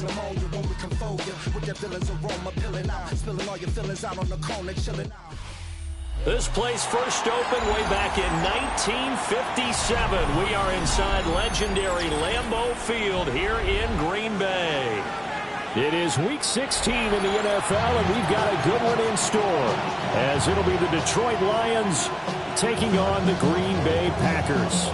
pneumonia when we can fold you with that villain's aroma pilling out, spilling all your feelings out on the corner, chilling out. This place first opened way back in 1957. We are inside legendary Lambeau Field here in Green Bay. It is Week 16 in the NFL, and we've got a good one in store, as it'll be the Detroit Lions taking on the Green Bay Packers.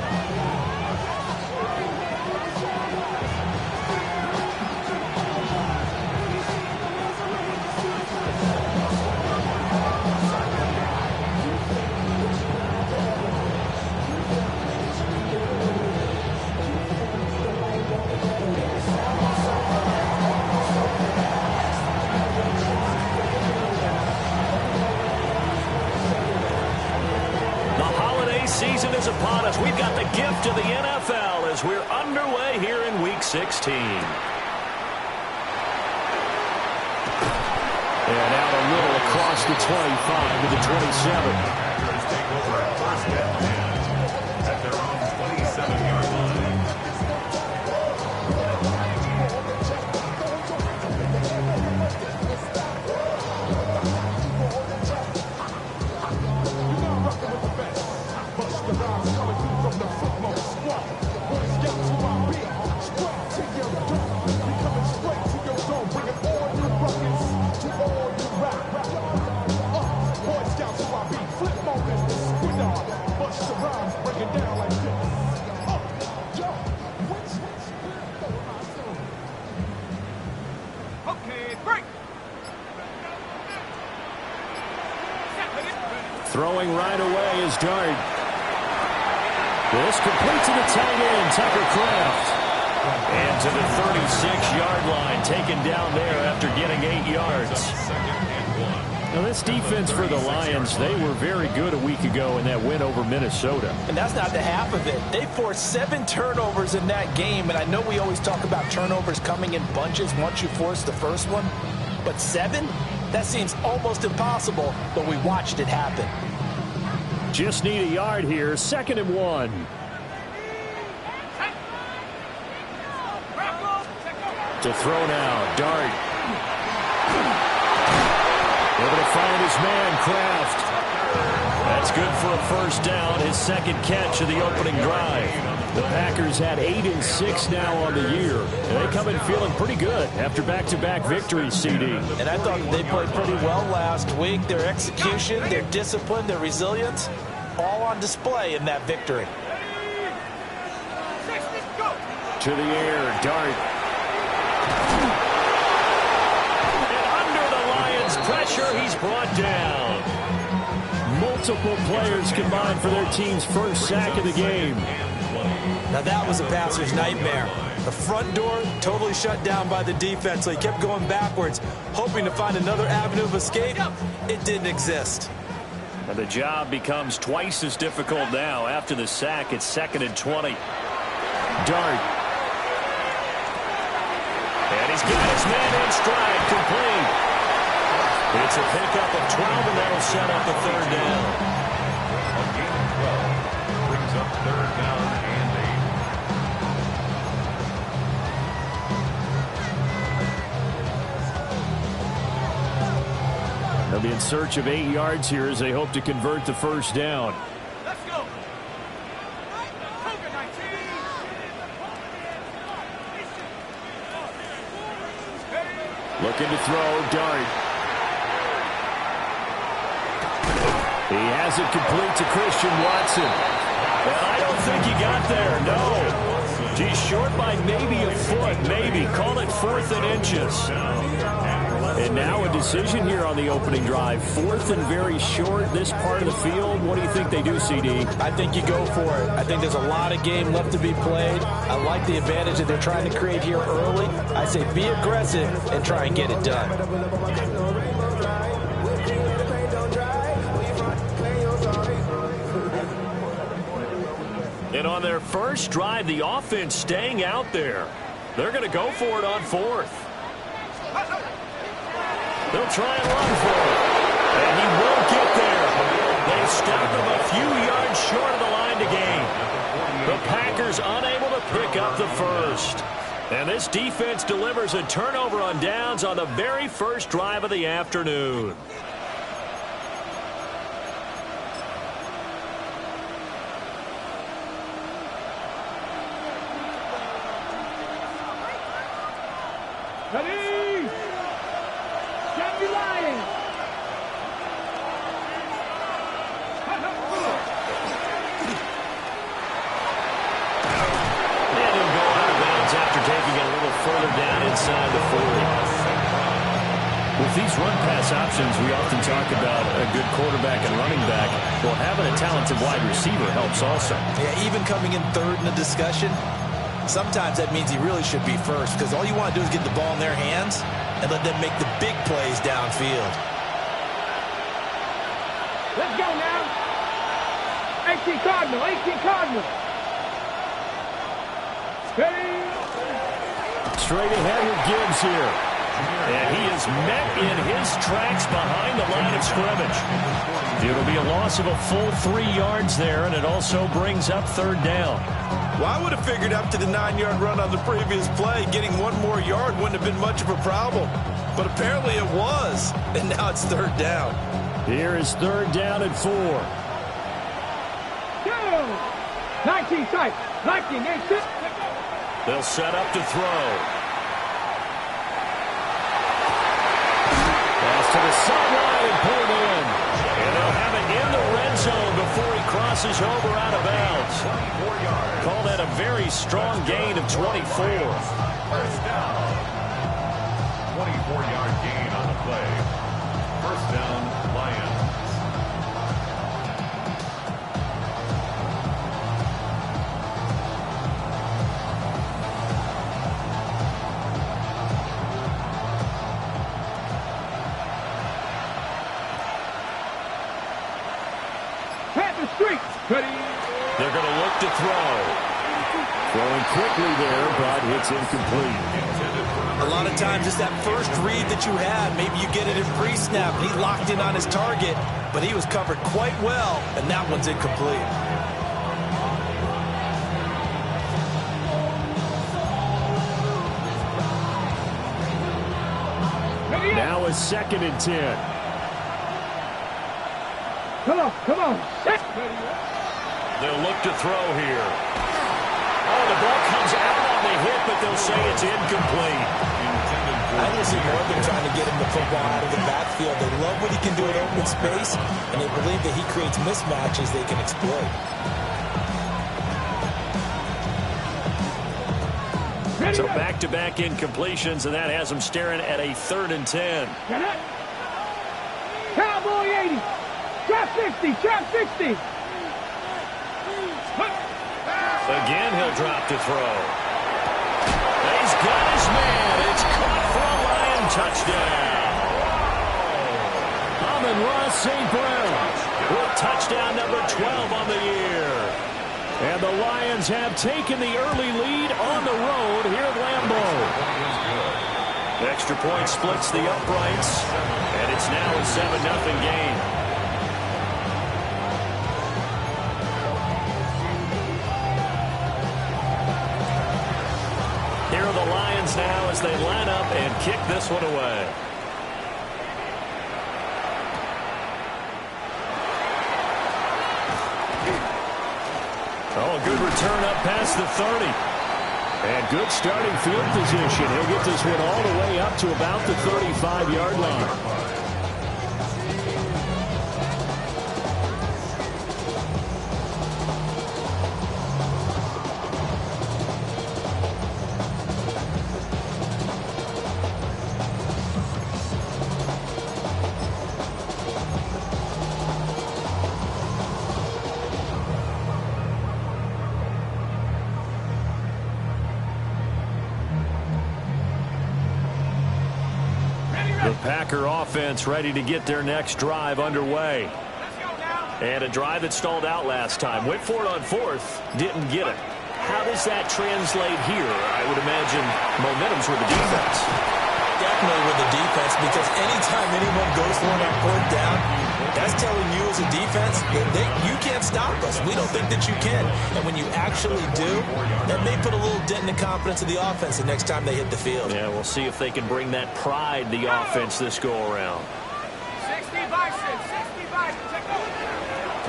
Season is upon us. We've got the gift of the NFL as we're underway here in Week 16. And out a little across the 25 to the 27. Take over at first down at their own 27-yard line. Throwing right away is Dart. This complete to the tight end, Tucker Kraft. And to the 36-yard line, taken down there after getting 8 yards. Now this defense for the Lions, they were very good a week ago in that win over Minnesota. And that's not the half of it. They forced 7 turnovers in that game, and I know we always talk about turnovers coming in bunches once you force the first one. But 7? That seems almost impossible, but we watched it happen. Just need a yard here, 2nd and 1. To throw now, Dart. Able to find his man, Kraft. That's good for a first down, his 2nd catch of the opening drive. The Packers had 8 and 6 now on the year. And they come in feeling pretty good after back-to-back victories, CD. And I thought they played pretty well last week. Their execution, their discipline, their resilience, all on display in that victory. To the air, Dart. And under the Lions' pressure, he's brought down. Multiple players combined for their team's first sack of the game. Now that was a passer's nightmare. The front door totally shut down by the defense, so he kept going backwards, hoping to find another avenue of escape. It didn't exist. And the job becomes twice as difficult now after the sack. It's 2nd and 20. Dart. And he's got his man in stride, complete. It's a pickup of 12, and that'll set up a 3rd down. A gain of 12 brings up 3rd down and 8. They'll be in search of 8 yards here as they hope to convert the first down. Let's go. Looking to throw, Dart. He has it complete to Christian Watson. And I don't think he got there, no. He's short by maybe a foot, maybe. Call it 4th and inches. And now a decision here on the opening drive. 4th and very short, this part of the field. What do you think they do, CD? I think you go for it. I think there's a lot of game left to be played. I like the advantage that they're trying to create here early. I say be aggressive and try and get it done. And on their first drive, the offense staying out there. They're going to go for it on 4th. They'll try and run for it. And he won't get there. They stop him a few yards short of the line to gain. The Packers unable to pick up the first. And this defense delivers a turnover on downs on the very first drive of the afternoon. Ready? Champion Lions! And he'll go out of bounds after taking it a little further down inside the 40. With these run-pass options, we often talk about a good quarterback and running back. Well, having a talented wide receiver helps also. Yeah, even coming in third in the discussion, sometimes that means he really should be first, because all you want to do is get the ball in their hands and let them make the big plays downfield. Let's go now. 18 Cardinal, 18 Cardinal. Ready? Straight ahead with Gibbs here. And he is met in his tracks behind the line of scrimmage. It'll be a loss of a full 3 yards there, and it also brings up third down. Well, I would have figured up to the 9-yard run on the previous play. Getting 1 more yard wouldn't have been much of a problem. But apparently it was. And now it's third down. Here is third down and 4. Go! 19 tight. 19, 8, They'll set up to throw. Pass to the sideline and pulled in. And they'll have it in the red zone before he crosses over out of bounds. 24 yards. Call that a very strong gain of 24. First down. 24-yard gain on the play. First down, Lions. Panther Street. Ready? They're going to look to throw. Throwing quickly there, but it's incomplete. A lot of times it's that first read that you had. Maybe you get it in pre-snap, and he locked in on his target, but he was covered quite well, and that one's incomplete. Now a 2nd and 10. Come on, come on. Set. They'll look to throw here. Oh, the ball comes out on the hit, but they'll say it's incomplete. I just see Northern trying to get him the football out of the backfield. They love what he can do in open space, and they believe that he creates mismatches they can exploit. So back-to-back incompletions, and that has them staring at a 3rd and 10. Get it. Cowboy 80. Trap 60. Trap 60. Again, he'll drop to throw. He's got his man. It's caught for a Lion touchdown. Amon-Ra St. Brown with touchdown number 12 on the year. And the Lions have taken the early lead on the road here at Lambeau. Extra point splits the uprights, and it's now a 7-0 game. Here are the Lions now as they line up and kick this one away. Oh, a good return up past the 30. And good starting field position. He'll get this one all the way up to about the 35-yard line. The Packer offense ready to get their next drive underway. And a drive that stalled out last time. Went for it on 4th, didn't get it. How does that translate here? I would imagine momentum's with the defense. Definitely with the defense, because anytime anyone goes for it on fourth down, that's telling you as a defense that you can't stop us. We don't think that you can. And when you actually do, that may put a little dent in the confidence of the offense the next time they hit the field. Yeah, we'll see if they can bring that pride, the offense, this go-around. 60 by 6, 60 by 6. Take over.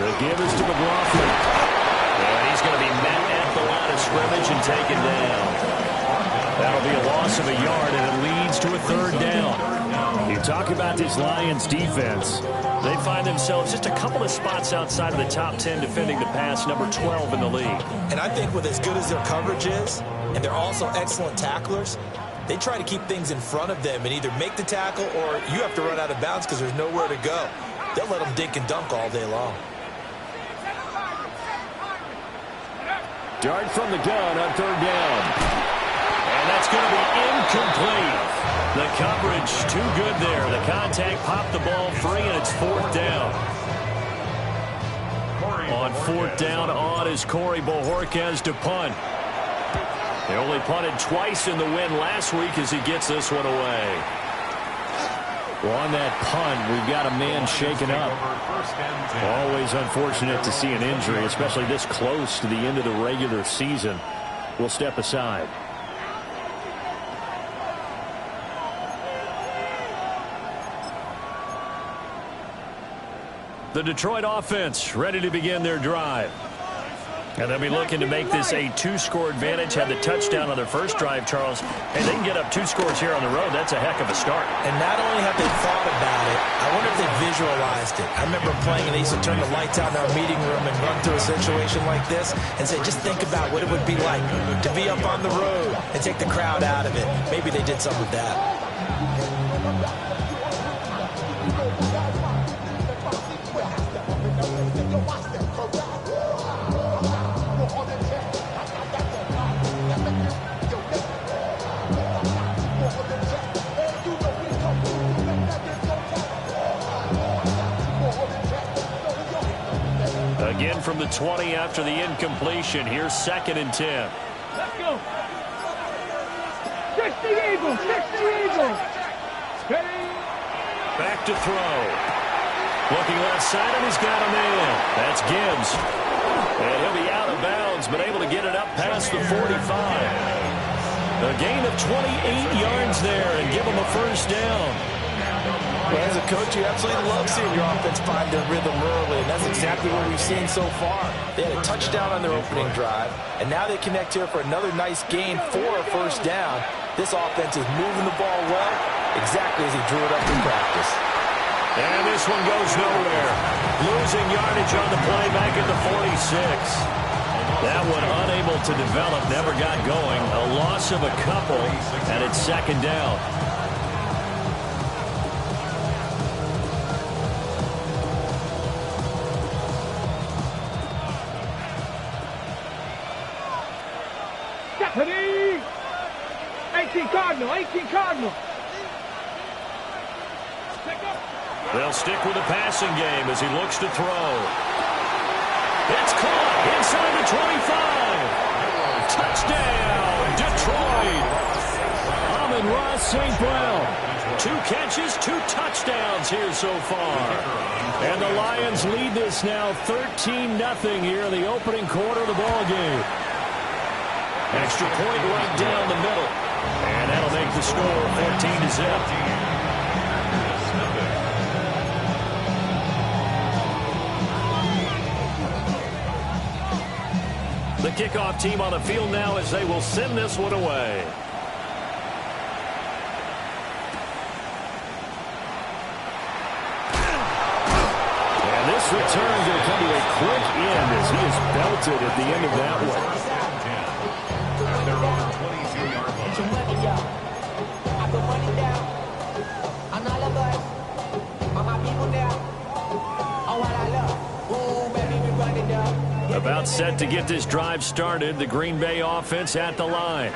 The give is to McLaughlin. And he's going to be met at the line of scrimmage and taken down. That'll be a loss of a yard, and it leads to a third down. You talk about this Lions defense. They find themselves just a couple of spots outside of the top 10 defending the pass, number 12 in the league. And I think with as good as their coverage is, and they're also excellent tacklers, they try to keep things in front of them and either make the tackle or you have to run out of bounds because there's nowhere to go. They'll let them dink and dunk all day long. Dart from the gun on third down. And that's going to be incomplete. The coverage too good there. The contact popped the ball free, and it's fourth down. On fourth down, on is Corey Bojorquez to punt. They only punted twice in the win last week as he gets this one away. Well, on that punt, we've got a man shaken up. Always unfortunate to see an injury, especially this close to the end of the regular season. We'll step aside. The Detroit offense ready to begin their drive. And they'll be looking to make this a two-score advantage. Had the touchdown on their first drive, Charles. And they can get up 2 scores here on the road. That's a heck of a start. And not only have they thought about it, I wonder if they visualized it. I remember playing and they used to turn the lights out in our meeting room and run through a situation like this and say, just think about what it would be like to be up on the road and take the crowd out of it. Maybe they did some of that. Again from the 20 after the incompletion. Here's 2nd and 10. Let's go. 60 Eagles, 60 Eagles. Back to throw. Looking left side, and he's got a man. That's Gibbs. And he'll be out of bounds, but able to get it up past the 45. A gain of 28 yards there and give him a first down. Well, as a coach, you absolutely love seeing your offense find their rhythm early, and that's exactly what we've seen so far. They had a touchdown on their opening drive, and now they connect here for another nice gain for a first down. This offense is moving the ball well, exactly as he drew it up in practice. And this one goes nowhere. Losing yardage on the play back at the 46. That one unable to develop, never got going. A loss of a couple, and it's 2nd down. Stephanie! 18 Cardinal, 18 Cardinal. They'll stick with the passing game as he looks to throw. It's caught inside the 25. Touchdown, Detroit. Amon-Ra St. Brown. 2 catches, 2 touchdowns here so far. And the Lions lead this now 13-0 here in the opening quarter of the ball game. Extra point right down the middle. And that'll make the score 14-0. The kickoff team on the field now as they will send this one away. And this return going to come to a quick end as he is belted at the end of that one. About set to get this drive started. The Green Bay offense at the line.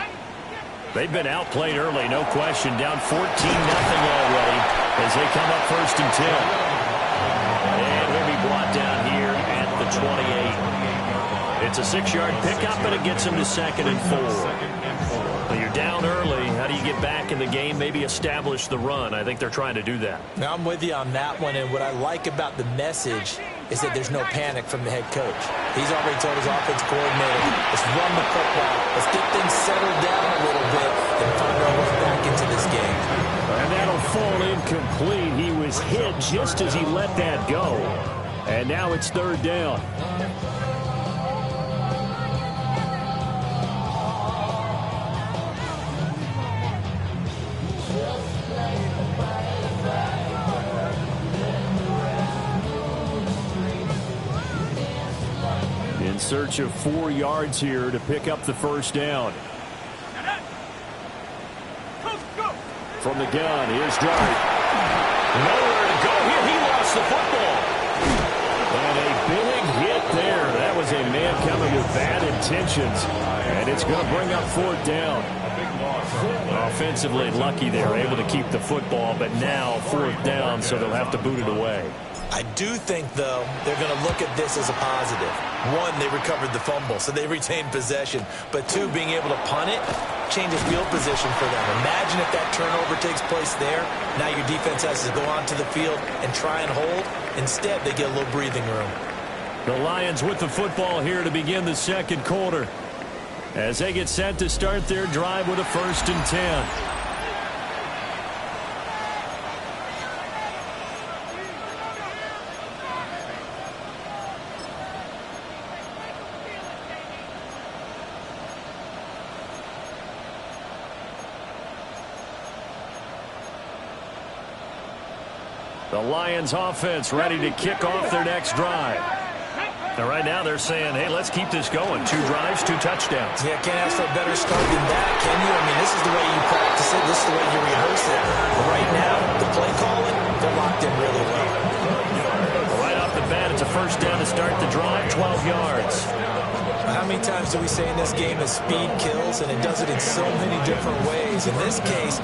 They've been outplayed early, no question. Down 14-0 already as they come up 1st and 10. And he'll be brought down here at the 28. It's a 6-yard pickup, but it gets him to 2nd and 4. So you're down early. How do you get back in the game, maybe establish the run? I think they're trying to do that. Now, I'm with you on that one, and what I like about the message is that there's no panic from the head coach. He's already told his offense coordinator, let's run the football, let's get things settled down a little bit and find our way back into this game. And that'll fall incomplete. He was hit just as he let that go. And now it's third down. In search of 4 yards here to pick up the first down. From the gun, here's Dart. Nowhere to go here. He lost the football. And a big hit there. That was a man coming with bad intentions. And it's going to bring up fourth down. Offensively lucky they're able to keep the football, but now fourth down, so they'll have to boot it away. I do think, though, they're going to look at this as a positive. One, they recovered the fumble, so they retained possession. But two, being able to punt it changes field position for them. Imagine if that turnover takes place there. Now your defense has to go onto the field and try and hold. Instead, they get a little breathing room. The Lions with the football here to begin the second quarter, as they get set to start their drive with a 1st and 10. The Lions offense ready to kick off their next drive. And right now they're saying, hey, let's keep this going. 2 drives, 2 touchdowns. Yeah, can't ask for a better start than that, can you? I mean, this is the way you practice it. This is the way you rehearse it. But right now, the play calling, they're locked in really well. Right off the bat, it's a first down to start the drive, 12 yards. How many times do we say in this game that speed kills, and it does it in so many different ways? In this case,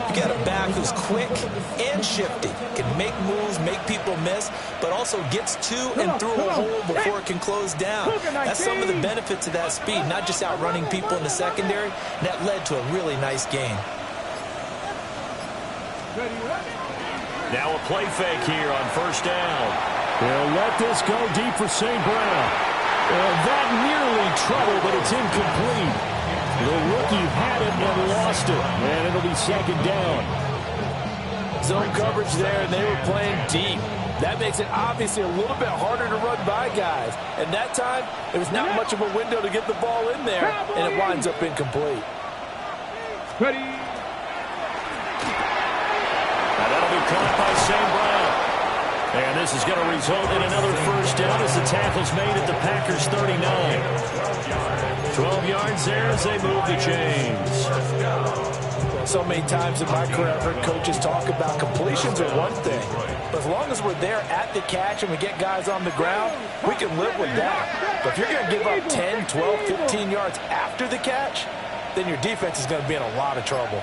you got a back who's quick and shifty, can make moves, make people miss, but also gets to and through a hole before it can close down. That's some of the benefits of that speed, not just outrunning people in the secondary. That led to a really nice game. Now a play fake here on first down. They'll let this go deep for St. Brown. That nearly trouble, but it's incomplete. The rookie had it and lost it, and it'll be second down. Zone coverage there, and they were playing deep. That makes it obviously a little bit harder to run by guys. And that time, there was not much of a window to get the ball in there, and it winds up incomplete. Ready. And that'll be caught by St. Brown. And this is going to result in another first down as the tackle's made at the Packers' 39. 12 yards there as they move the chains. So many times in my career, I've heard coaches talk about completions are one thing. But as long as we're there at the catch and we get guys on the ground, we can live with that. But if you're going to give up 10, 12, 15 yards after the catch, then your defense is going to be in a lot of trouble.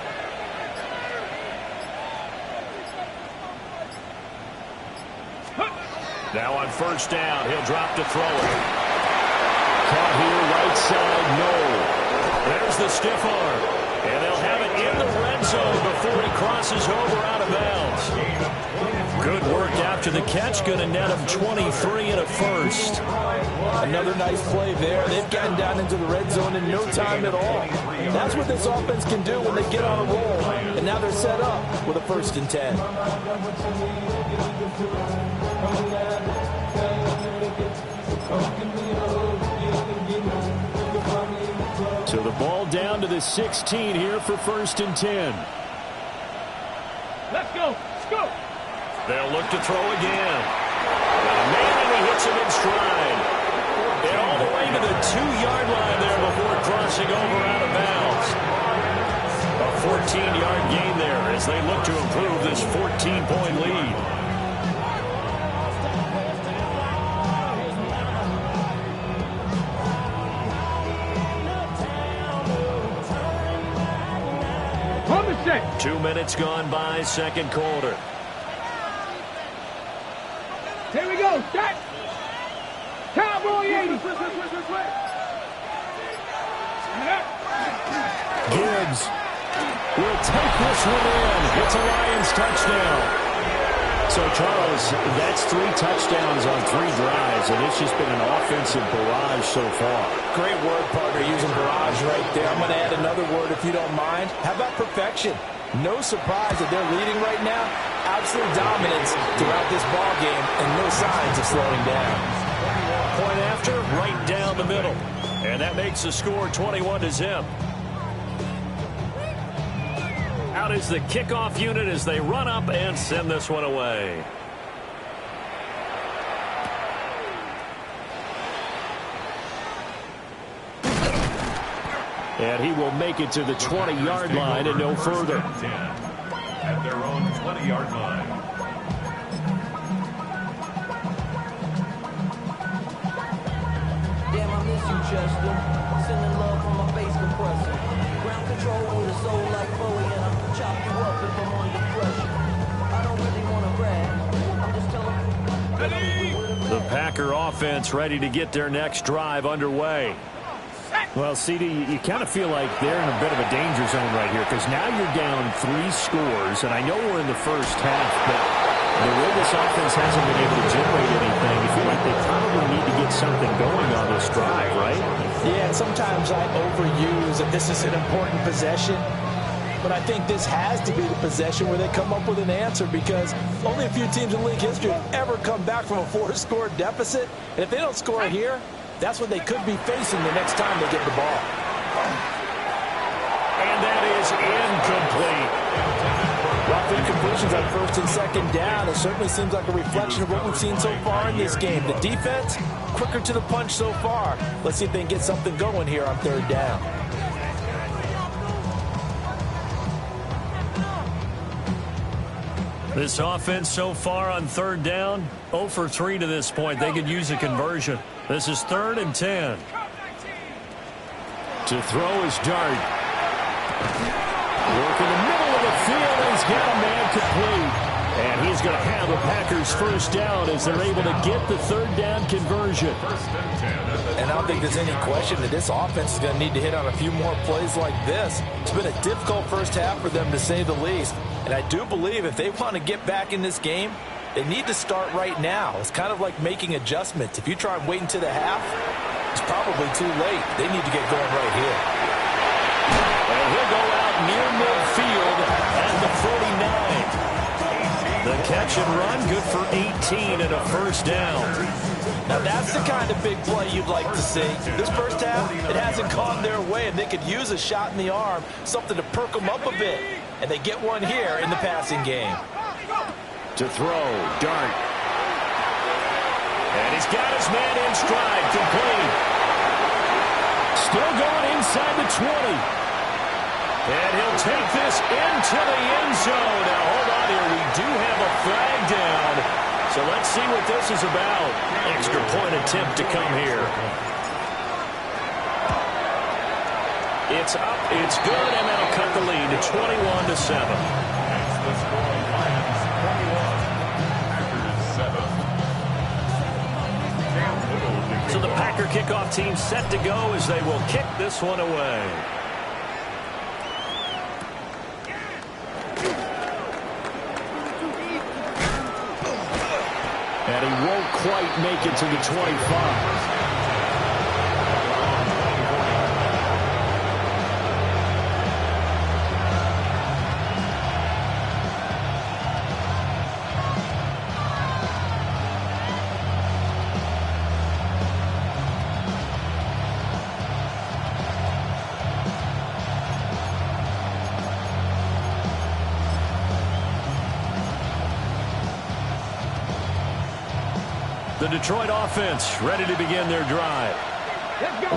Now on first down, he'll drop to throw it. Caught here, right side, no. There's the stiff arm. And they'll have it in the red zone before he crosses over out of bounds. Good work after the catch. Going to net him 23 and a first. Another nice play there. They've gotten down into the red zone in no time at all. That's what this offense can do when they get on a roll. And now they're set up with a 1st and 10. So the ball down to the 16 here for 1st and 10. Let's go. Let's go. They'll look to throw again. And he hits him in stride. And all the way to the 2-yard line there before crossing over out of bounds. A 14-yard gain there as they look to improve this 14-point lead. On the set. 2 minutes gone by, second quarter. Here we go. Set. Cowboy 80. Gibbs will take this one in. It's a Lions touchdown. So, Charles, that's 3 touchdowns on 3 drives, and it's just been an offensive barrage so far. Great word, partner, using barrage right there. I'm going to add another word if you don't mind. How about perfection? No surprise that they're leading right now. Absolute dominance throughout this ball game, and no signs of slowing down. Point after, right down the middle. And that makes the score 21-0. Out is the kickoff unit as they run up and send this one away. And he will make it to the 20-yard line and no further. At their own 20-yard line. Damn, I miss you, Chester. Sending love from my face compressor. Ground control with a soul like Bowie, and I'll chop you up if I'm under pressure. I don't really want to brag. I'm just telling you. The Packer offense ready to get their next drive underway. Well, CD, you kind of feel like they're in a bit of a danger zone right here because now you're down 3 scores, and I know we're in the first half, but the way this offense hasn't been able to generate anything, you feel like they probably need to get something going on this drive, right? Yeah, and sometimes I overuse that this is an important possession, but I think this has to be the possession where they come up with an answer because only a few teams in league history have ever come back from a 4-score deficit, and if they don't score here, that's what they could be facing the next time they get the ball. And that is incomplete. Rough incompletions on 1st and 2nd down. It certainly seems like a reflection of what we've seen so far in this game. The defense, quicker to the punch so far. Let's see if they can get something going here on 3rd down. This offense so far on 3rd down, 0 for 3 to this point. They could use a conversion. This is 3rd and 10. To throw is Dart. Work in the middle of the field. He's got a man complete. And he's going to have the Packers first down as they're able to get the 3rd down conversion. And I don't think there's any question that this offense is going to need to hit on a few more plays like this. It's been a difficult first half for them, to say the least. And I do believe if they want to get back in this game, they need to start right now. It's kind of like making adjustments. If you try and wait until the half, it's probably too late. They need to get going right here. And he'll go out near midfield at the 49. The catch and run, good for 18 and a first down. Now that's the kind of big play you'd like to see. This first half, it hasn't gone their way, and they could use a shot in the arm, something to perk them up a bit. And they get one here in the passing game. To throw, Dart. And he's got his man in stride, complete. Still going inside the 20. And he'll take this into the end zone. Now, hold on here. We do have a flag down. So let's see what this is about. Extra point attempt to come here. It's up, it's good, and that'll cut the lead to 21-7. That's the score. Lions 21, Packers 7. So the Packer kickoff team set to go as they will kick this one away. And he won't quite make it to the 25. The Detroit offense ready to begin their drive.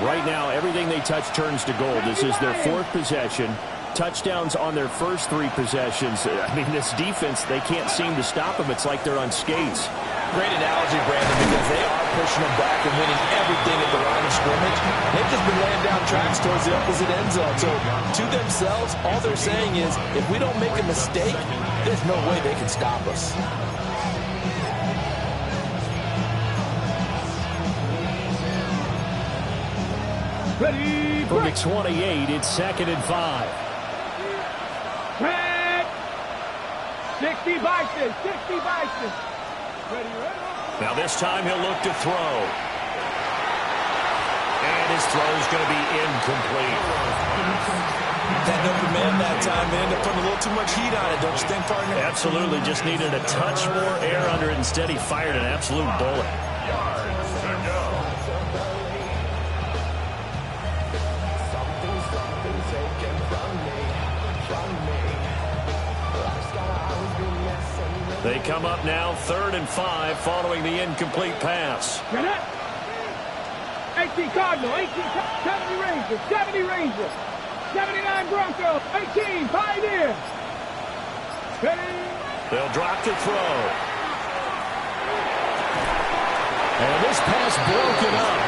Right now, everything they touch turns to gold. This is their 4th possession. Touchdowns on their first 3 possessions. I mean, this defense, they can't seem to stop them. It's like they're on skates. Great analogy, Brandon, because they are pushing them back and winning everything at the line of scrimmage. They've just been laying down tracks towards the opposite end zone. So, to themselves, all they're saying is, if we don't make a mistake, there's no way they can stop us. Ready, From the 28, it's 2nd and 5. 60 Bison, 60 Bison. Ready, ready. Now this time he'll look to throw. And his throw is going to be incomplete. That open man that time, they ended up putting a little too much heat on it, don't you think, partner? Absolutely, just needed a touch more air under it. Instead, he fired an absolute bullet. They come up now 3rd and 5 following the incomplete pass. 18 Cardinal, 70 Rangers, 70 Rangers, 79 Broncos, 18 Pioneer. They'll drop to throw. And this pass broken up.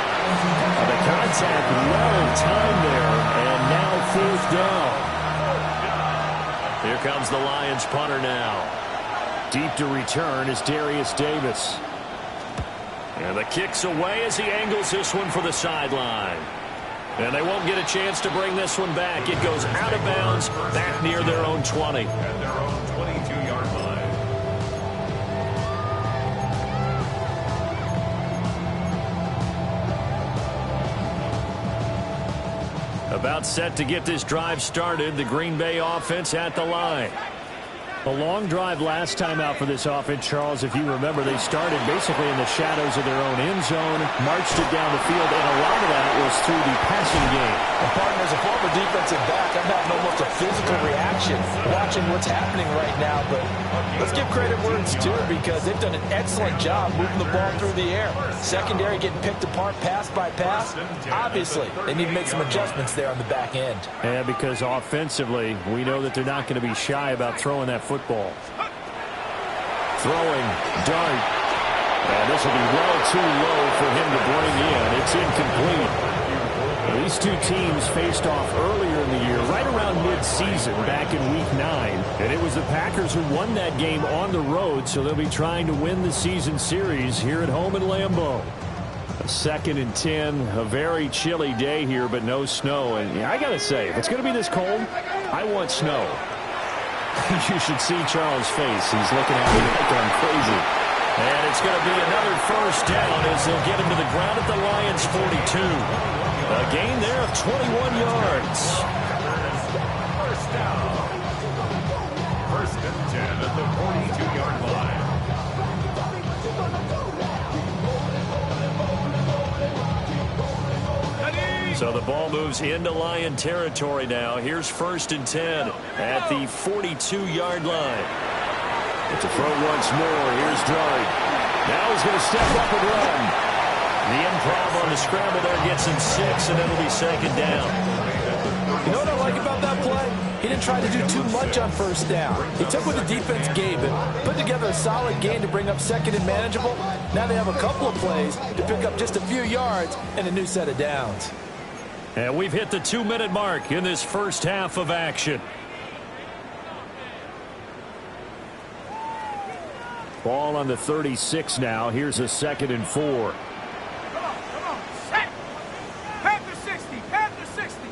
The contact well timed there, and now 4th down. Here comes the Lions punter now. Deep to return is Darius Davis. And the kick's away as he angles this one for the sideline. And they won't get a chance to bring this one back. It goes out of bounds back near their own 20. At their own 22-yard line. About set to get this drive started. The Green Bay offense at the line. A long drive last time out for this offense, Charles. If you remember, they started basically in the shadows of their own end zone, marched it down the field, and a lot of that was through the passing game. And partner, as a former defensive back, I'm having almost a physical reaction watching what's happening right now. But let's give credit where it's due, because they've done an excellent job moving the ball through the air. Secondary getting picked apart pass by pass. Obviously, they need to make some adjustments there on the back end. Yeah, because offensively, we know that they're not going to be shy about throwing that football. Throwing, dart. And this will be well too low for him to bring in. It's incomplete. These two teams faced off earlier in the year, right around mid-season, back in Week 9. And it was the Packers who won that game on the road, so they'll be trying to win the season series here at home in Lambeau. A 2nd and 10, a very chilly day here, but no snow. And yeah, I got to say, if it's going to be this cold, I want snow. You should see Charles' face. He's looking at me like I'm crazy. And it's going to be another 1st down as they'll get him to the ground at the Lions' 42. A gain there of 21 yards. 1st down. 1st and 10 at the 42-yard line. So the ball moves into Lion territory now. Here's 1st and 10 at the 42-yard line. It's a throw once more. Here's Dart. Now he's going to step up and run. The improv on the scramble there gets him 6, and it'll be 2nd down. You know what I like about that play? He didn't try to do too much on 1st down. He took what the defense gave him, put together a solid gain to bring up 2nd and manageable. Now they have a couple of plays to pick up just a few yards and a new set of downs. And we've hit the 2-minute mark in this 1st half of action. Ball on the 36 now. Here's a 2nd and 4. Come on, set. Panther 60, Panther 60.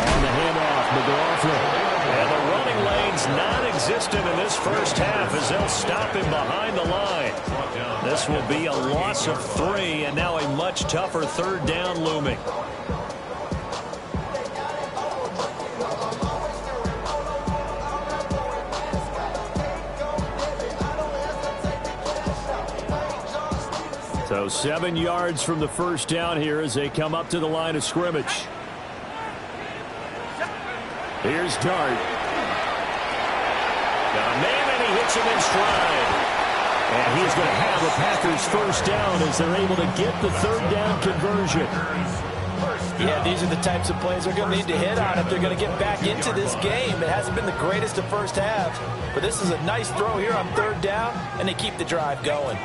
On the handoff, McLaughlin. And the running lane's non-existent in this 1st half as they'll stop him behind the line. This will be a loss of 3, and now a much tougher 3rd down looming. So 7 yards from the 1st down here as they come up to the line of scrimmage. Here's Dart. Got a man, and he hits him in stride. And he's going to have a Packers 1st down as they're able to get the 3rd down conversion. Yeah, these are the types of plays they're going to need to hit on if they're going to get back into this game. It hasn't been the greatest of 1st halves, but this is a nice throw here on 3rd down, and they keep the drive going.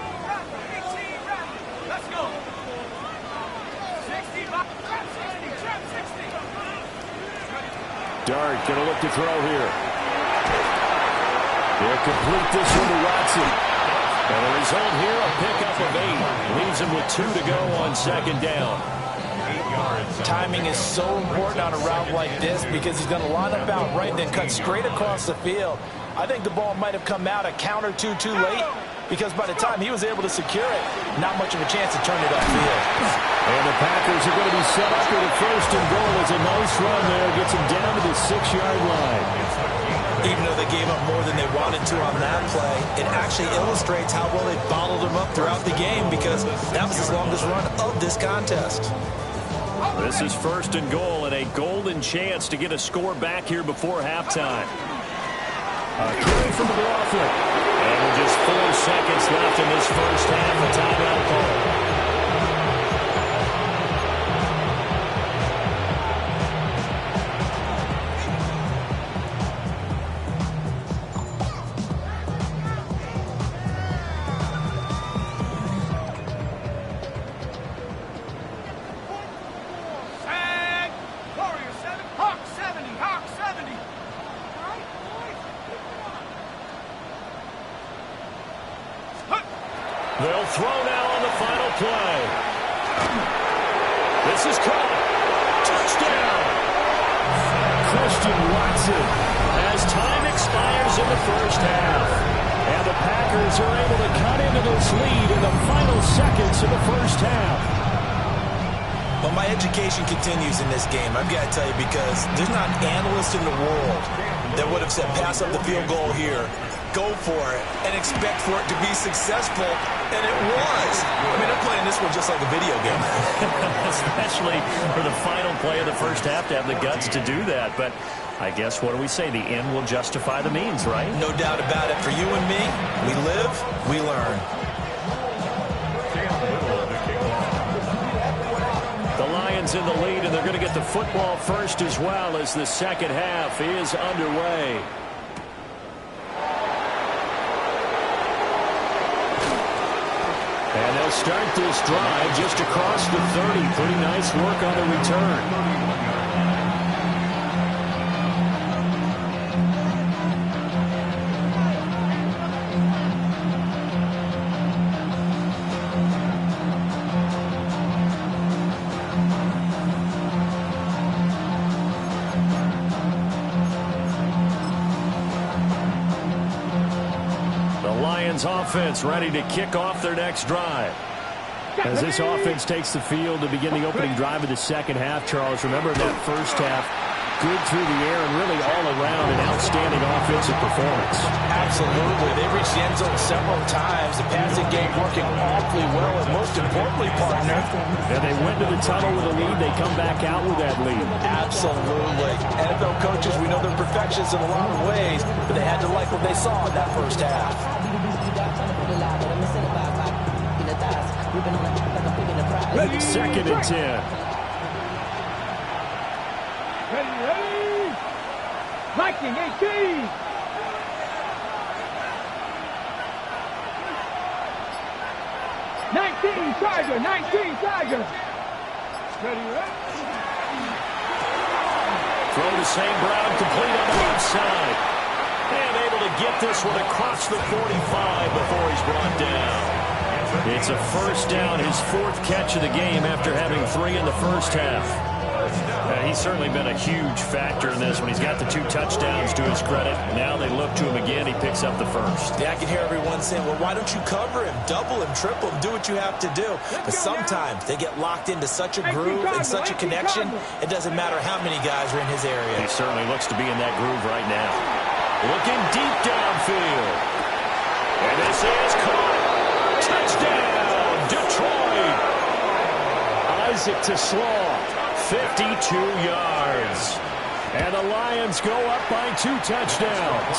Dart going to look to throw here. They'll complete this one to Watson. And the result here, a pickup of 8. Leaves him with 2 to go on 2nd down. 8 yards Timing is so important on a route like this because he's going to line up out right and then cut straight across the field. I think the ball might have come out a count or two too late because by the time he was able to secure it, not much of a chance to turn it upfield. And the Packers are going to be set up with a first and goal. It's a nice run there. Gets him down to the 6-yard line. Even though they gave up more than they wanted to on that play, it actually illustrates how well they bottled him up throughout the game because that was his longest run of this contest. This is first and goal and a golden chance to get a score back here before halftime. A carry from McLaughlin. And with just 4 seconds left in this first half, a timeout call. They'll throw now on the final play. This is caught. Touchdown. Christian Watson as time expires in the first half. And the Packers are able to cut into this lead in the final seconds of the first half. Well, my education continues in this game, I've got to tell you, because there's not an analyst in the world that would have said pass up the field goal here, go for it, and expect for it to be successful, and it was. I mean, they're playing this one just like a video game. Especially for the final play of the first half to have the guts to do that. But I guess, what do we say? The end will justify the means, right? No doubt about it. For you and me, we live, we learn. The Lions in the lead, and they're going to get the football first as well as the second half is underway. And they'll start this drive just across the 30. Pretty nice work on the return. Offense ready to kick off their next drive. As this offense takes the field to begin the opening drive of the second half, Charles, remember that first half, good through the air and really all around an outstanding offensive performance. Absolutely. They reached the end zone several times. The passing game working awfully well, and most importantly, partner, and they went to the tunnel with a lead. They come back out with that lead. Absolutely. NFL coaches, we know they're perfectionists in a lot of ways, but they had to like what they saw in that first half. Second and 10. Ready. Viking 18. Tiger. 19 Tiger. Ready. Throw to St. Brown, complete on the left side. And able to get this one across the 45 before he's brought down. It's a first down, his 4th catch of the game after having 3 in the first half. He's certainly been a huge factor in this when he's got the 2 touchdowns to his credit. Now they look to him again. He picks up the first. Yeah, I can hear everyone saying, well, why don't you cover him, double him, triple him, do what you have to do. But sometimes they get locked into such a groove and such a connection, it doesn't matter how many guys are in his area. He certainly looks to be in that groove right now. Looking deep downfield. And this is caught. Touchdown, Detroit. Isaac to Slaw, 52 yards. And the Lions go up by 2 touchdowns.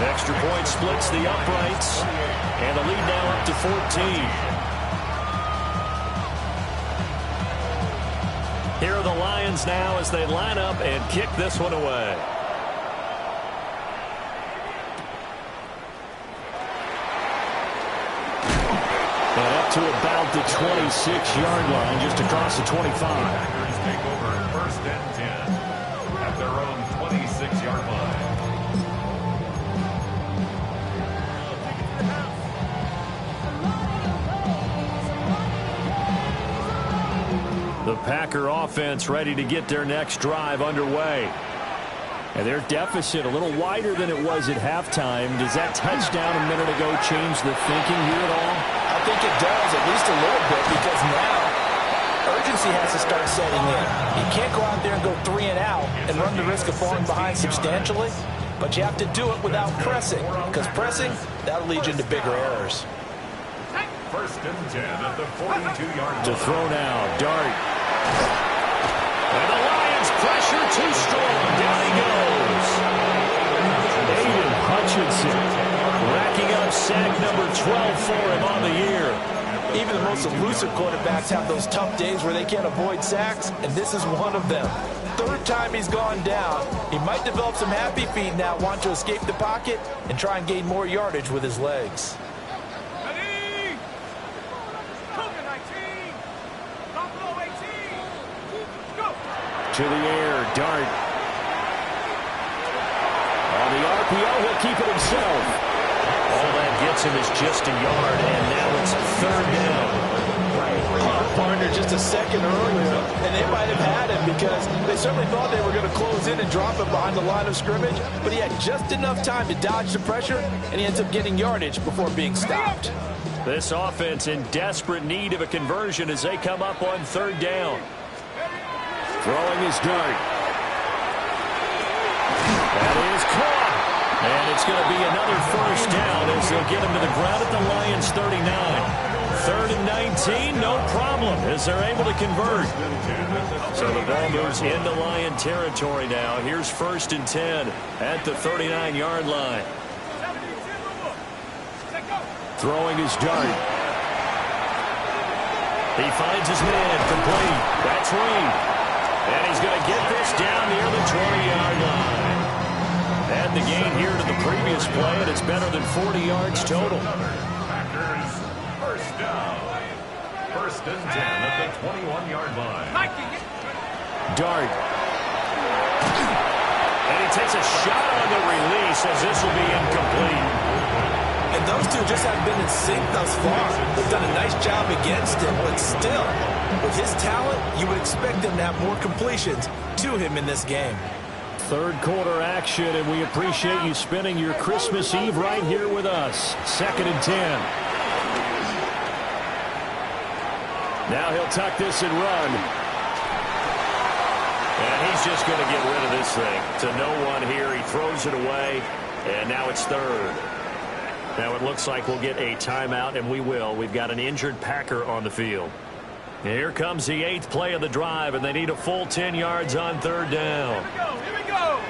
Extra point splits the uprights. And the lead now up to 14. Here are the Lions now as they line up and kick this one away. And up to about the 26-yard line, just across the 25. Packers take over first and 10 at their own 26-yard line. The Packer offense ready to get their next drive underway. And their deficit a little wider than it was at halftime. Does that touchdown a minute ago change the thinking here at all? I think it does, at least a little bit, because now urgency has to start setting in. You can't go out there and go 3 and out and run the risk of falling behind substantially, but you have to do it without pressing, because pressing, that'll lead you into bigger errors. First and 10 at the 42-yard line. To throw now, Dart. And the Lions pressure too strong. Down he goes. Aiden Hutchinson racking up sack number 12 for him on the year. Even the most elusive quarterbacks have those tough days where they can't avoid sacks, and this is one of them. Third time he's gone down. He might develop some happy feet now, want to escape the pocket and try and gain more yardage with his legs. To the air, Dart. On the RPO, he'll keep it himself. All that gets him is just a yard, and now it's 3rd down. Partner just a second earlier, and they might have had him because they certainly thought they were going to close in and drop him behind the line of scrimmage, but he had just enough time to dodge the pressure, and he ends up getting yardage before being stopped. This offense in desperate need of a conversion as they come up on 3rd down. Throwing his Dart. That is caught. And it's going to be another 1st down as they'll get him to the ground at the Lions 39. 3rd and 19, no problem as they're able to convert. So the ball moves into Lion territory now. Here's 1st and 10 at the 39-yard line. Throwing his Dart. He finds his man complete. That's Reed. And he's going to get this down near the 20-yard line. And the gain here to the previous play, and it's better than 40 yards total. Packers, first down. 1st and 10 at the 21-yard line. Dart. And he takes a shot on the release as this will be incomplete. And those two just haven't been in sync thus far. They've done a nice job against him, but still, with his talent, you would expect them to have more completions to him in this game. 3rd quarter action, and we appreciate you spending your Christmas Eve right here with us. 2nd and 10. Now he'll tuck this and run. And he's just going to get rid of this thing. To no one here. He throws it away, and now it's 3rd. Now it looks like we'll get a timeout, and we will. We've got an injured Packer on the field. And here comes the 8th play of the drive, and they need a full 10 yards on 3rd down. Here we go.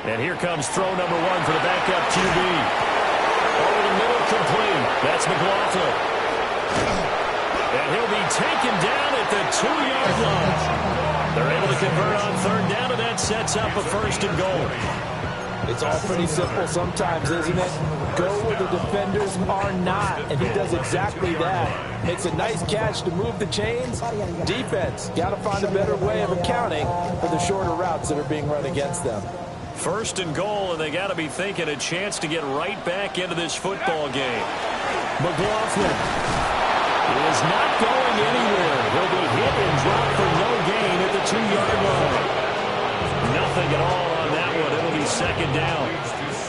And here comes throw number 1 for the backup QB. Over the middle, complete. That's McLaughlin. And he'll be taken down at the 2-yard line. They're able to convert on 3rd down, and that sets up a 1st and goal. It's all pretty simple sometimes, isn't it? Go where the defenders are not, and he does exactly that. Makes a nice catch to move the chains. Defense, got to find a better way of accounting for the shorter routes that are being run against them. 1st and goal, and they got to be thinking a chance to get right back into this football game. McLaughlin is not going anywhere. He'll be hit and dropped for no gain at the 2-yard line. Nothing at all on that one. It'll be 2nd down.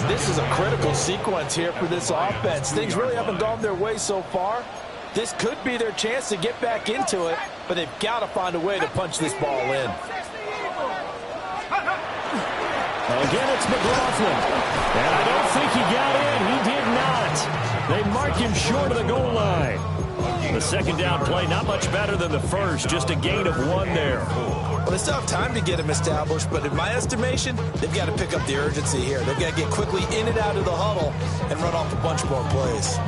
This is a critical sequence here for this offense. Things really haven't gone their way so far. This could be their chance to get back into it, but they've got to find a way to punch this ball in. Again, it's McLaughlin. And I don't think he got in. He did not. They mark him short of the goal line. The 2nd down play, not much better than the 1st. Just a gain of 1 there. Well, they still have time to get him established, but in my estimation, they've got to pick up the urgency here. They've got to get quickly in and out of the huddle and run off a bunch more plays.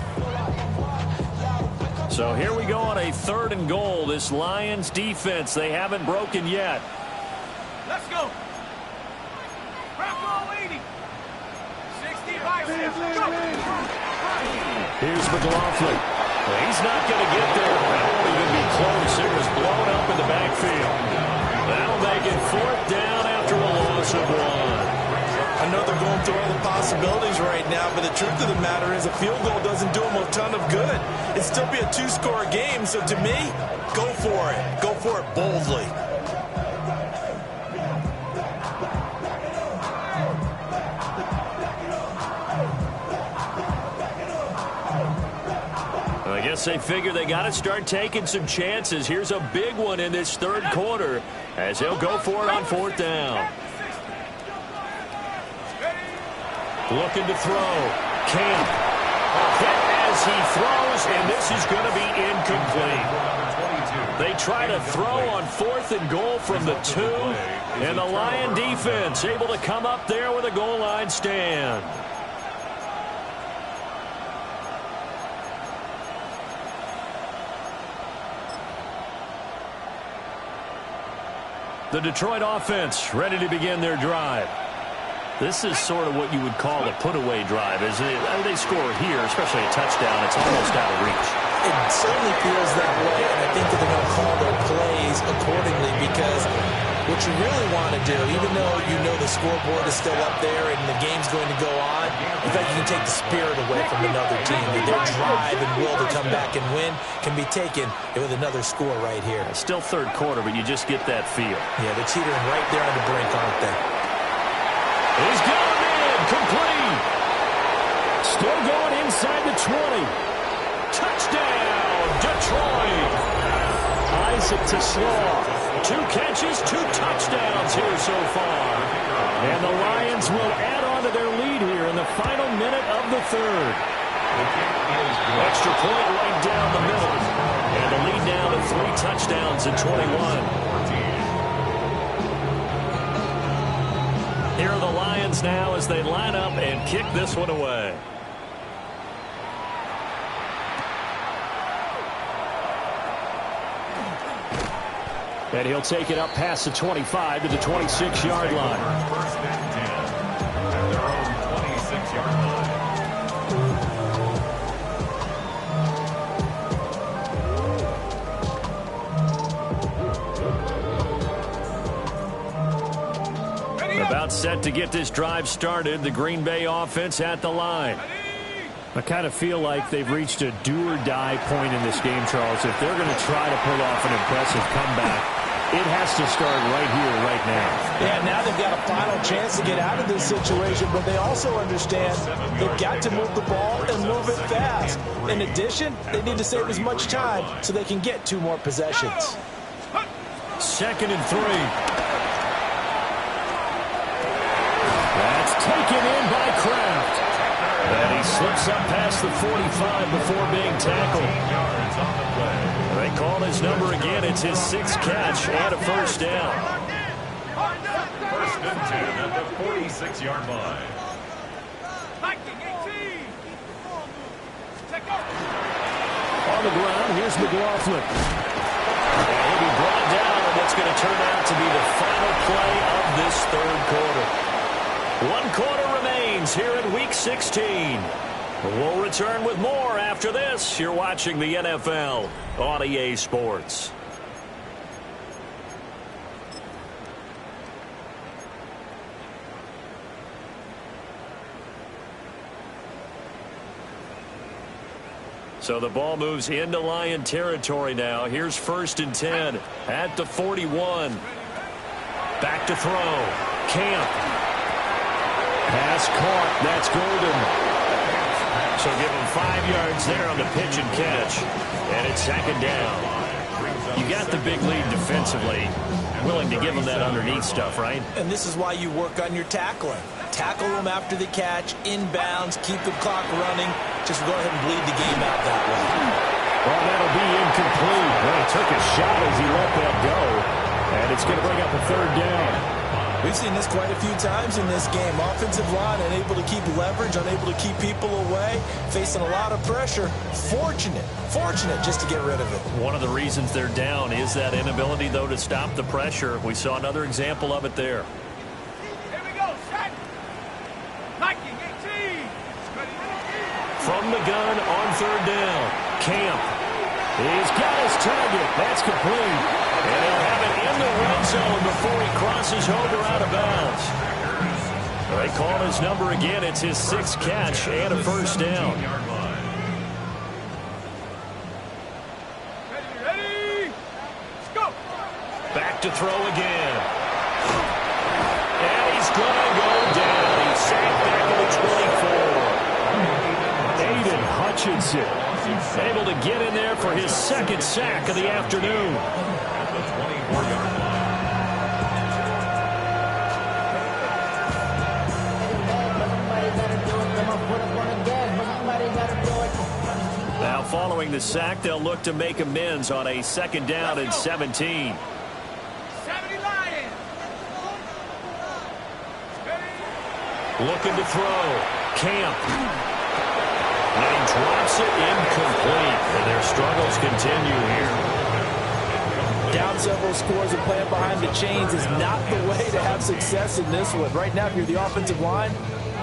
So here we go on a 3rd and goal. This Lions defense, they haven't broken yet. Let's go. Bronco 80. 65. Here's McLaughlin. Well, he's not going to get there. That won't even be close. It was blown up in the backfield. That'll make it 4th down after a loss of 1. I know they're going through all the possibilities right now, but the truth of the matter is a field goal doesn't do them a ton of good. It'd still be a 2-score game, so to me, Go for it. Go for it boldly. I guess they figure they got to start taking some chances. Here's a big one in this third quarter as he'll go for it on fourth down. Looking to throw. Camp. Hit as he throws, and this is going to be incomplete. They try to throw on 4th and goal from the 2, and the Lion defense able to come up there with a goal line stand. The Detroit offense ready to begin their drive. This is sort of what you would call a put-away drive, isn't it? They score here, especially a touchdown. It's almost out of reach. It certainly feels that way, and I think that they're going to call their plays accordingly because what you really want to do, even though you know the scoreboard is still up there and the game's going to go on, in fact, you can take the spirit away from another team. Their drive and will to come back and win can be taken with another score right here. It's still third quarter, but you just get that feel. Yeah, they're teetering right there on the brink, aren't they? He's got him in. Complete. Still going inside the 20. Touchdown, Detroit. Isaac to Slaw. 2 catches, 2 touchdowns here so far. And the Lions will add on to their lead here in the final minute of the third. Extra point right down the middle. And the lead now to 3 touchdowns at 21. Here are the Lions now as they line up and kick this one away. And he'll take it up past the 25 to the 26-yard line. First and 10 at their own 26-yard line. About set to get this drive started, the Green Bay offense at the line. I kind of feel like they've reached a do-or-die point in this game, Charles. If they're going to try to pull off an impressive comeback, it has to start right here, right now. Yeah, now they've got a final chance to get out of this situation, but they also understand they've got to move the ball and move it fast. In addition, they need to save as much time so they can get 2 more possessions. 2nd and 3. That's taken in by Kraft. And he slips up past the 45 before being tackled. They call his number again. It's his 6th catch and a first down. First and 10 at the 46-yard line. On the ground, here's McLaughlin. And he'll be brought down in what's going to turn out to be the final play of this third quarter. 1 quarter remains here in Week 16. We'll return with more after this. You're watching the NFL on EA Sports. So the ball moves into Lion territory now. Here's 1st and 10 at the 41. Back to throw. Camp. Pass caught. That's Golden. So give him 5 yards there on the pitch and catch. And it's 2nd down. You got the big lead defensively. Willing to give him that underneath stuff, right? And this is why you work on your tackling. Tackle them after the catch, inbounds, keep the clock running. Just go ahead and bleed the game out that way. Well, that'll be incomplete. Well, he took a shot as he let that go. And it's going to bring up a 3rd down. We've seen this quite a few times in this game. Offensive line unable to keep leverage, unable to keep people away, facing a lot of pressure. Fortunate just to get rid of it. One of the reasons they're down is that inability, though, to stop the pressure. We saw another example of it there. Here we go, set. Nike 18. From the gun on 3rd down. Camp. He's got his target. That's complete. And he'll have it in the red zone before he crosses over out of bounds. They call his number again. It's his 6th catch and a first down. Ready. Back to throw again. And he's going to go down. He's sacked back at the 24. Aiden Hutchinson able to get in there for his second sack of the afternoon. At the 24-yard line. Now following the sack, they'll look to make amends on a 2nd down and 17. 70 Lions. Looking to throw. Camp. And he drops it incomplete. And their struggles continue here. Down several scores and playing behind the chains is not the way to have success in this one. Right now, if you're the offensive line,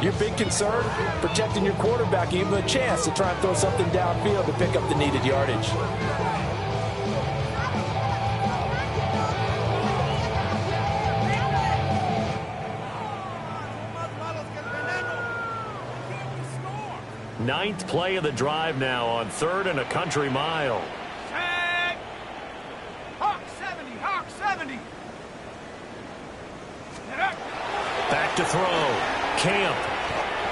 your big concern, protecting your quarterback, give him a chance to try and throw something downfield to pick up the needed yardage. Ninth play of the drive now on 3rd and a country mile. Hawk 70, Hawk 70. Back to throw. Camp.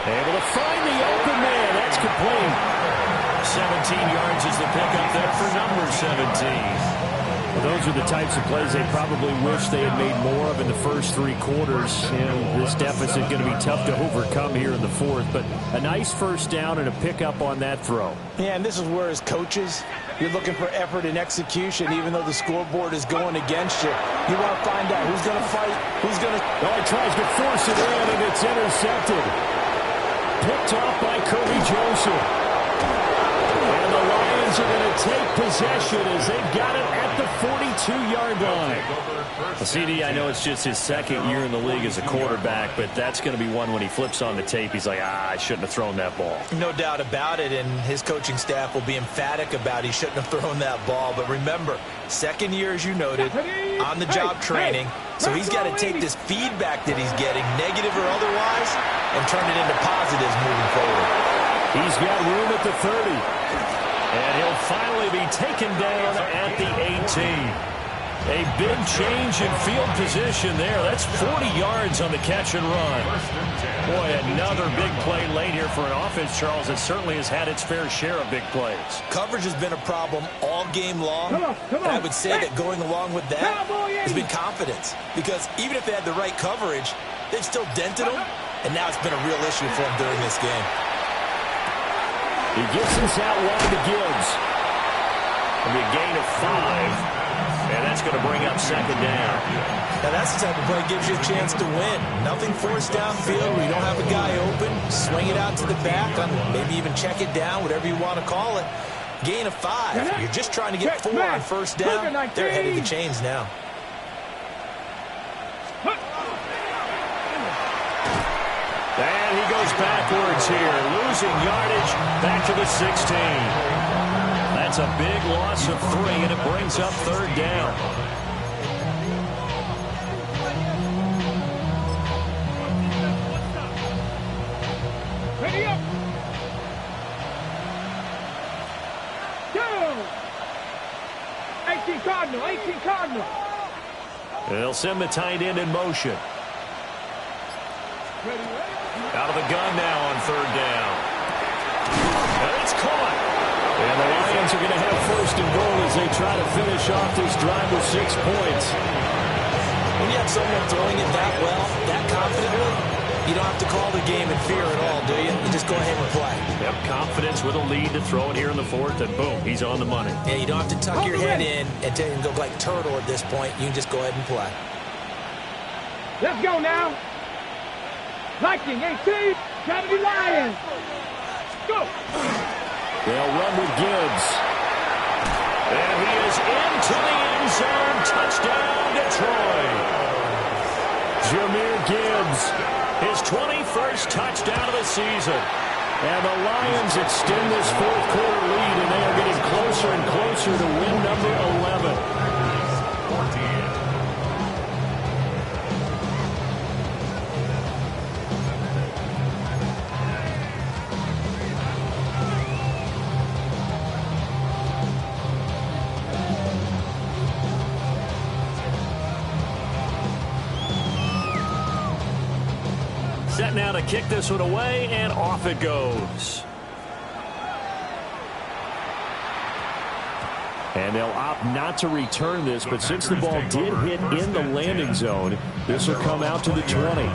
Able to find the open man. That's complete. 17 yards is the pickup there for number 17. Well, those are the types of plays they probably wish they had made more of in the first 3 quarters. And this deficit going to be tough to overcome here in the 4th. But a nice first down and a pickup on that throw. Yeah, and this is where as coaches, you're looking for effort and execution, even though the scoreboard is going against you. You want to find out who's going to fight, who's going to... Oh, he tries to force it in, and it's intercepted. Picked off by Kirby Joseph. And the Lions are going to take possession as they've got it at the 42-yard line. Well, CD, I know it's just his 2nd year in the league as a quarterback, but that's going to be one when he flips on the tape, he's like, I shouldn't have thrown that ball. No doubt about it, and his coaching staff will be emphatic about he shouldn't have thrown that ball. But remember, 2nd year, as you noted, on-the-job training, so he's got to take this feedback that he's getting, negative or otherwise, and turn it into positives moving forward. He's got room at the 30. And he'll finally be taken down at the 18. A big change in field position there. That's 40 yards on the catch and run. Boy, another big play late here for an offense, Charles, that certainly has had its fair share of big plays. Coverage has been a problem all game long. Come on. And I would say that going along with that has been confidence. Because even if they had the right coverage, they've still dented them. And now it's been a real issue for them during this game. He gets this out wide to Gibbs. It'll be a gain of 5. And that's going to bring up 2nd down. Now that's the type of play that gives you a chance to win. Nothing forced downfield where you don't have a guy open. Swing it out to the back, maybe even check it down, whatever you want to call it. Gain of 5. You're just trying to get 4 on first down. They're ahead of the chains now. And he goes backwards here, losing yardage back to the 16. That's a big loss of 3, and it brings up 3rd down. Ready up. Go. 18 Cardinal, 18 Cardinal. They'll send the tight end in motion. Out of the gun now on 3rd down. And it's caught. And the Lions are going to have 1st and goal as they try to finish off this drive with 6 points. When you have someone throwing it that well, that confidently, you don't have to call the game in fear at all, do you? You just go ahead and play. Yep, confidence with a lead to throw it here in the 4th, and boom, he's on the money. Yeah, you don't have to tuck your head in and go like turtle at this point. You can just go ahead and play. Let's go now. Viking 18, 70 Lions. Go. They'll run with Gibbs. And he is into the end zone. Touchdown, Detroit. Jahmyr Gibbs. His 21st touchdown of the season. And the Lions extend this 4th quarter lead, and they are getting closer and closer to win number 11. set now to kick this one away, and off it goes. And they'll opt not to return this, but since the ball did hit in the landing zone, this will come out to the 20.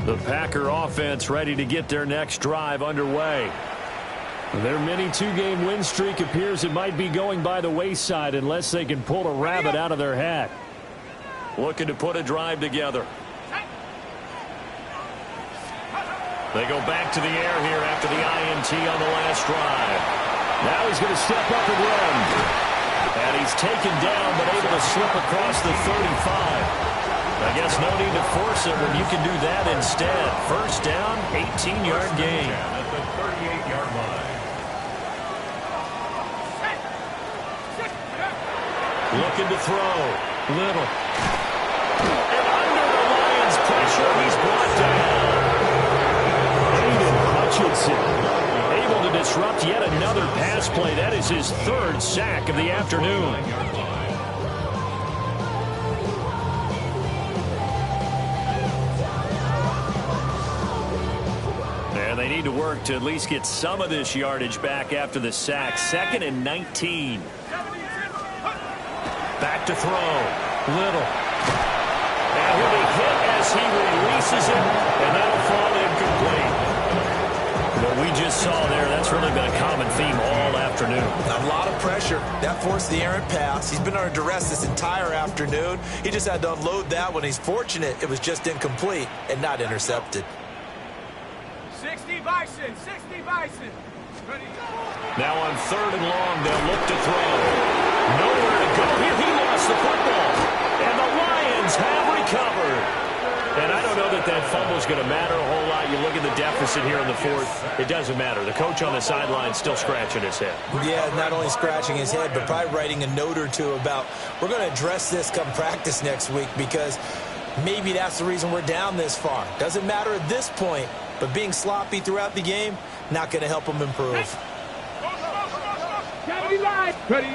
The Packer offense ready to get their next drive underway. Their mini two-game win streak appears it might be going by the wayside unless they can pull a rabbit out of their hat. Looking to put a drive together. They go back to the air here after the INT on the last drive. Now he's going to step up and run. And he's taken down but able to slip across the 35. I guess no need to force it when you can do that instead. First down, 18-yard gain. At the 38-yard line. Looking to throw. Little. And under the Lions' pressure, he's brought down. Aiden Hutchinson able to disrupt yet another pass play. That is his third sack of the afternoon. And they need to work to at least get some of this yardage back after the sack. 2nd and 19. Back to throw. Little. And he'll be hit as he releases it, and that'll fall incomplete. What we just saw there, that's really been a common theme all afternoon. A lot of pressure. That forced the errant pass. He's been under duress this entire afternoon. He just had to unload that one. He's fortunate it was just incomplete and not intercepted. 60 Bison, 60 Bison. Ready. Now on 3rd and long, they'll look to throw. Nowhere to go here. He lost the football. And the Lions have recovered. And I don't know that that fumble's going to matter a whole lot. You look at the deficit here in the 4th. It doesn't matter. The coach on the sideline still scratching his head. Yeah, not only scratching his head, but probably writing a note or two about we're going to address this come practice next week because maybe that's the reason we're down this far. Doesn't matter at this point, but being sloppy throughout the game, not going to help him improve. Ready.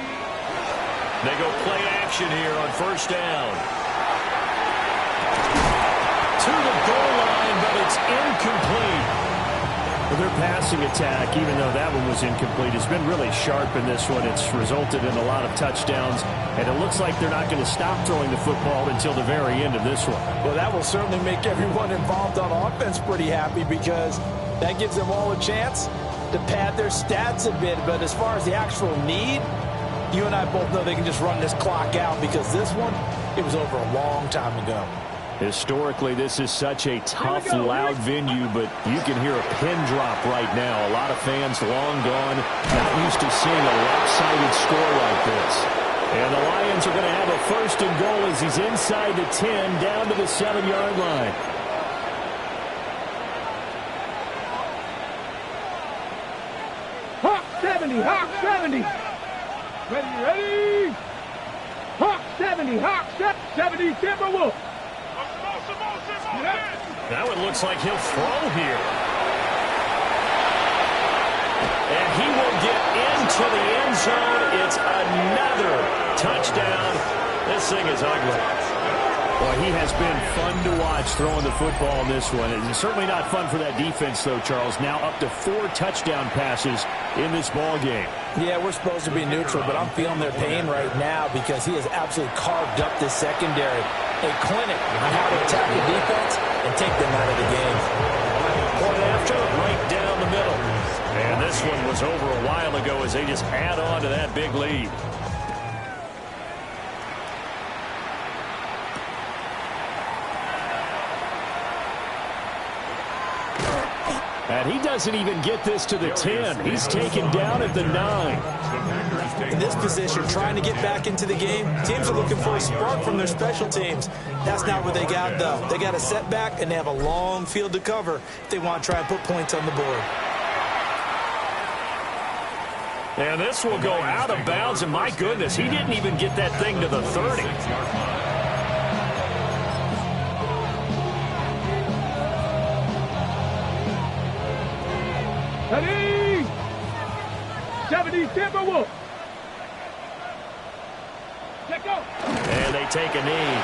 They go play action here on 1st down. To the goal line, but it's incomplete. Well, their passing attack, even though that one was incomplete, has been really sharp in this one. It's resulted in a lot of touchdowns, and it looks like they're not going to stop throwing the football until the very end of this one. Well, that will certainly make everyone involved on offense pretty happy because that gives them all a chance to pad their stats a bit. But as far as the actual need, you and I both know they can just run this clock out because this one, it was over a long time ago. Historically, this is such a tough, loud venue, but you can hear a pin drop right now. A lot of fans long gone, not used to seeing a lopsided score like this. And the Lions are going to have a 1st and goal as he's inside the 10, down to the 7-yard line. Hawk 70, Hawk 70. Ready, ready. Hawk 70, Hawk 70, Timberwolf. That one looks like he'll throw here. And he will get into the end zone. It's another touchdown. This thing is ugly. Well, he has been fun to watch throwing the football in this one. It's certainly not fun for that defense, though, Charles. Now up to 4 touchdown passes in this ball game. Yeah, we're supposed to be neutral, but I'm feeling their pain right now because he has absolutely carved up this secondary. A clinic on how to attack the defense and take them out of the game. Point after, right down the middle. And this one was over a while ago as they just add on to that big lead. And he doesn't even get this to the 10. He's taken down at the 9. In this position, trying to get back into the game, teams are looking for a spark from their special teams. That's not what they got, though. They got a setback, and they have a long field to cover if they want to try and put points on the board. And this will go out of bounds, and my goodness, he didn't even get that thing to the 30. Ready? 70 Timberwolves. Check go. And they take a knee.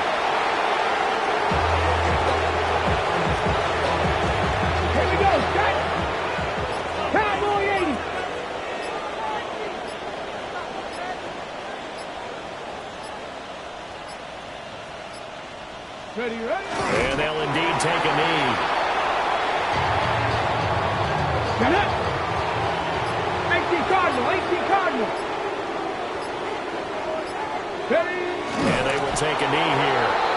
Here we go. Set. Cowboy 80. Ready? And they'll indeed take a knee. Get up. 18 Cardinal. 18 Cardinal. Ready? And they will take a knee here.